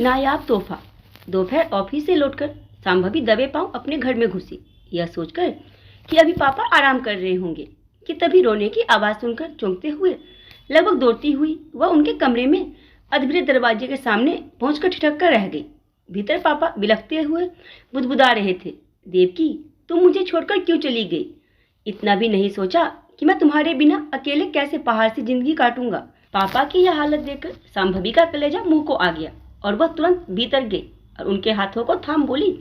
नायाब तोहफा। दोपहर ऑफिस से लौटकर संभवी दबे पांव अपने घर में घुसी, यह सोचकर कि अभी पापा आराम कर रहे होंगे कि तभी रोने की आवाज सुनकर चौंकते हुए लगभग दौड़ती हुई वह उनके कमरे में अधभरे दरवाजे के सामने पहुंचकर ठिठक कर रह गई। भीतर पापा बिलखते हुए बुदबुदा रहे थे, देवकी तुम मुझे छोड़कर क्यों चली गई? इतना भी नहीं सोचा कि मैं तुम्हारे बिना अकेले कैसे पहाड़ से जिंदगी काटूंगा। पापा की यह हालत देखकर संभवी का कलेजा मुंह को आ गया और वह तुरंत भीतर गई और उनके हाथों को थाम बोली,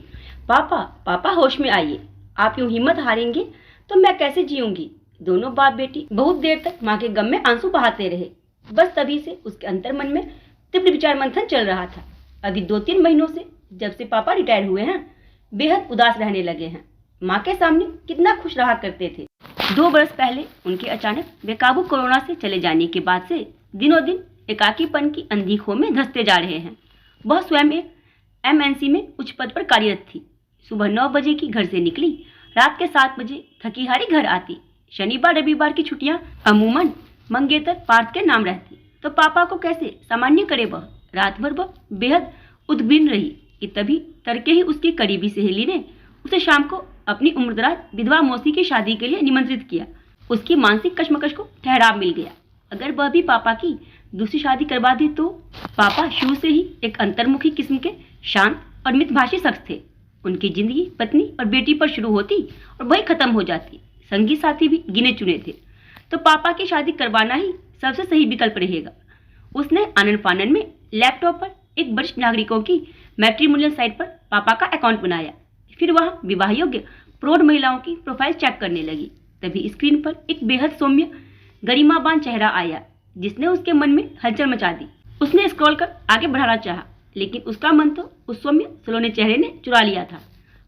पापा पापा होश में आइए, आप यूं हिम्मत हारेंगे तो मैं कैसे जीऊंगी? दोनों बाप बेटी बहुत देर तक माँ के गम में आंसू बहाते रहे। बस तभी से उसके अंतर मन में तीव्र विचार मंथन चल रहा था। अभी 2-3 महीनों से जब से पापा रिटायर हुए हैं, बेहद उदास रहने लगे हैं। माँ के सामने कितना खुश रहा करते थे। 2 वर्ष पहले उनके अचानक बेकाबू कोरोना से चले जाने के बाद से दिनों दिन एकाकीपन की अंधी खो में धंसते जा रहे हैं। वह स्वयं एक MNC में उच्च पद पर कार्यरत थी। सुबह 9 बजे की घर से निकली, रात के 7 बजे थकी हारी घर आती। शनिवार रविवार की छुट्टियां अमूमन मंगेतर पार्थ के नाम रहती, तो पापा को कैसे सामान्य करे। वह रात भर वह बेहद उद्विग्न रही कि तभी तड़के ही उसकी करीबी सहेली ने उसे शाम को अपनी उम्रदराज विधवा मौसी की शादी के लिए निमंत्रित किया। उसकी मानसिक कश्मकश को ठहराव मिल गया। अगर वह भी पापा की दूसरी शादी करवा दी तो पापा शुरू से ही एक अंतर्मुखी किस्म के शांत और मितभाषी शख्स थे। उनकी जिंदगी पत्नी और बेटी पर शुरू होती और वही खत्म हो जाती। संगी साथी भी गिने चुने थे, तो पापा की शादी करवाना ही सबसे सही विकल्प रहेगा। उसने आनन फानन में लैपटॉप पर एक वरिष्ठ नागरिकों की मैट्रिमोनियल साइट पर पापा का अकाउंट बनाया। फिर वह विवाह योग्य प्रौढ़ महिलाओं की प्रोफाइल चेक करने लगी। तभी स्क्रीन पर एक बेहद सौम्य गरिमावान चेहरा आया जिसने उसके मन में हलचल मचा दी। उसने स्क्रॉल कर आगे बढ़ाना चाहा, लेकिन उसका मन तो उस सौम्य सलोने चेहरे ने चुरा लिया था।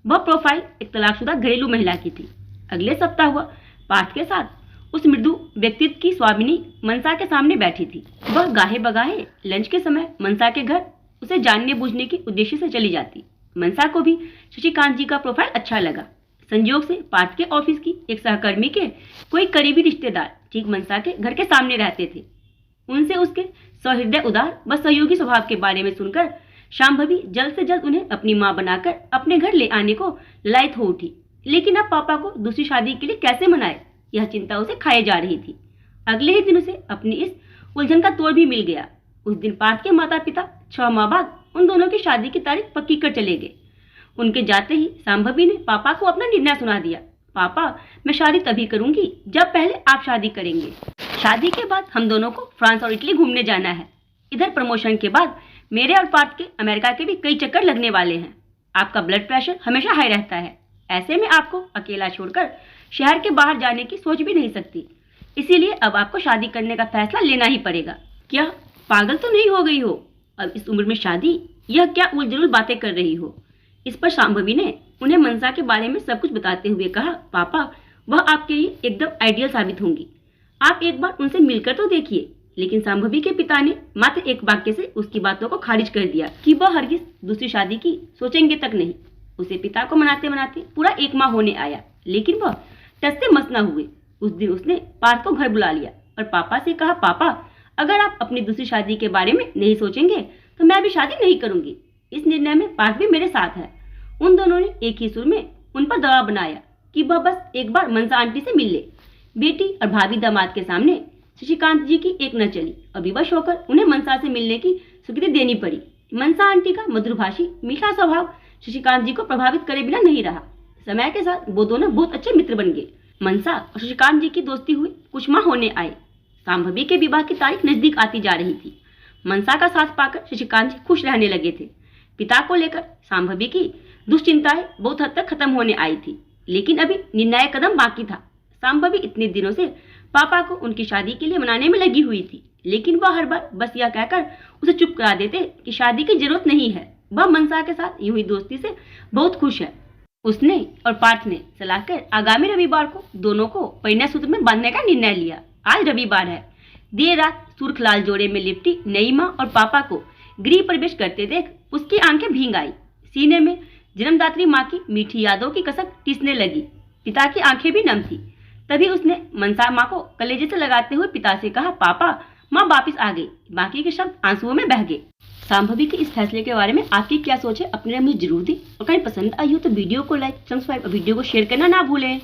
वह प्रोफाइल एक तलाकशुदा घरेलू महिला की थी। अगले सप्ताह वह पार्थ के साथ उस मृदु व्यक्तित्व की स्वामिनी मनसा के सामने बैठी थी। वह गाहे बगाहे लंच के समय मनसा के घर उसे जानने बूझने के उद्देश्य से चली जाती। मनसा को भी शशिकांत जी का प्रोफाइल अच्छा लगा। संयोग से पार्थ के ऑफिस की एक सहकर्मी के कोई करीबी रिश्तेदार ठीक मनसा के घर के सामने रहते थे। उनसे उसके सहृदय उदार व सहयोगी स्वभाव के बारे में सुनकर शांभवी जल्द से जल्द उन्हें अपनी मां बनाकर अपने घर ले आने को लायक हो उठी। लेकिन अब पापा को दूसरी शादी के लिए कैसे मनाए, यह चिंता उसे खाए जा रही थी। अगले ही दिन उसे अपनी इस उलझन का तोड़ भी मिल गया। उस दिन पार्थ के माता पिता 6 माह बाद उन दोनों की शादी की तारीख पक्की कर चले गए। उनके जाते ही संभवी ने पापा को अपना निर्णय सुना दिया। पापा, मैं शादी तभी करूंगी जब पहले आप शादी करेंगे। शादी के बाद हम दोनों को फ्रांस और इटली घूमने जाना है। इधर प्रमोशन के बाद मेरे और पार्थ के अमेरिका के भी कई चक्कर लगने वाले हैं। आपका ब्लड प्रेशर हमेशा हाई रहता है, ऐसे में आपको अकेला छोड़कर शहर के बाहर जाने की सोच भी नहीं सकती। इसीलिए अब आपको शादी करने का फैसला लेना ही पड़ेगा। क्या पागल तो नहीं हो गई हो? अब इस उम्र में शादी, यह क्या उलझुल बातें कर रही हो? इस पर शांभवी ने उन्हें मनसा के बारे में सब कुछ बताते हुए कहा, पापा वह आपके लिए एकदम आइडियल साबित होंगी। आप एक बार उनसे मिलकर तो देखिए। लेकिन शांभवी के पिता ने मात्र एक वाक्य से उसकी बातों को खारिज कर दिया कि वह हरगिज दूसरी शादी की सोचेंगे तक नहीं। उसे पिता को मनाते मनाते पूरा 1 माह होने आया, लेकिन वह टस से मस न हुए। उस दिन उसने पार्थ को घर बुला लिया और पापा से कहा, पापा अगर आप अपनी दूसरी शादी के बारे में नहीं सोचेंगे तो मैं भी शादी नहीं करूंगी। इस निर्णय में पार्थ भी मेरे साथ है। उन दोनों ने एक ही सुर में उन पर दबाव बनाया कि वह बस एक बार मनसा आंटी से मिल ले। बेटी और भाभी दामाद के सामने शशिकांत जी की एक न चली और विवश होकर उन्हें मनसा से मिलने की स्वीकृति देनी पड़ी। मनसा आंटी का मधुरभाषी मीठा स्वभाव शशिकांत जी को प्रभावित करे बिना नहीं रहा। समय के साथ वो दोनों बहुत अच्छे मित्र बन गए। मनसा और शशिकांत जी की दोस्ती हुई कुछ माह होने आए। संभवी के विवाह की तारीख नजदीक आती जा रही थी। मनसा का साथ पाकर शशिकांत जी खुश रहने लगे थे। पिता को लेकर संभवी की दुश्चिंताएं बहुत हद तक खत्म होने आई थी, लेकिन अभी निर्णायक कदम बाकी था। संभवी इतने दिनों से पापा को उनकी शादी के लिए मनाने में लगी हुई थी, लेकिन वह हर बार बस यह कहकर उसे चुप करा देते कि शादी की जरूरत नहीं है। वह मनसा के साथ यूं ही दोस्ती से बहुत खुश है। उसने और पार्थ ने सलाह कर आगामी रविवार को दोनों को परिणय सूत्र में बांधने का निर्णय लिया। आज रविवार है। देर रात सुर्ख लाल जोड़े में लिपटी नई माँ और पापा को गृह प्रवेश करते देख उसकी आंखें भीग आई। सीने में जन्मदात्री माँ की मीठी यादों की कसक टीसने लगी। पिता की आंखें भी नम थी। तभी उसने मनसा माँ को कलेजे से लगाते हुए पिता से कहा, पापा माँ वापिस आ गई। बाकी के शब्द आंसुओं में बह गए। संभावी के इस फैसले के बारे में आपकी क्या सोच है, अपने मुझे जरूर दी। और कहीं पसंद आई हो तो वीडियो को लाइक, सब्सक्राइब और वीडियो को शेयर करना ना भूलें।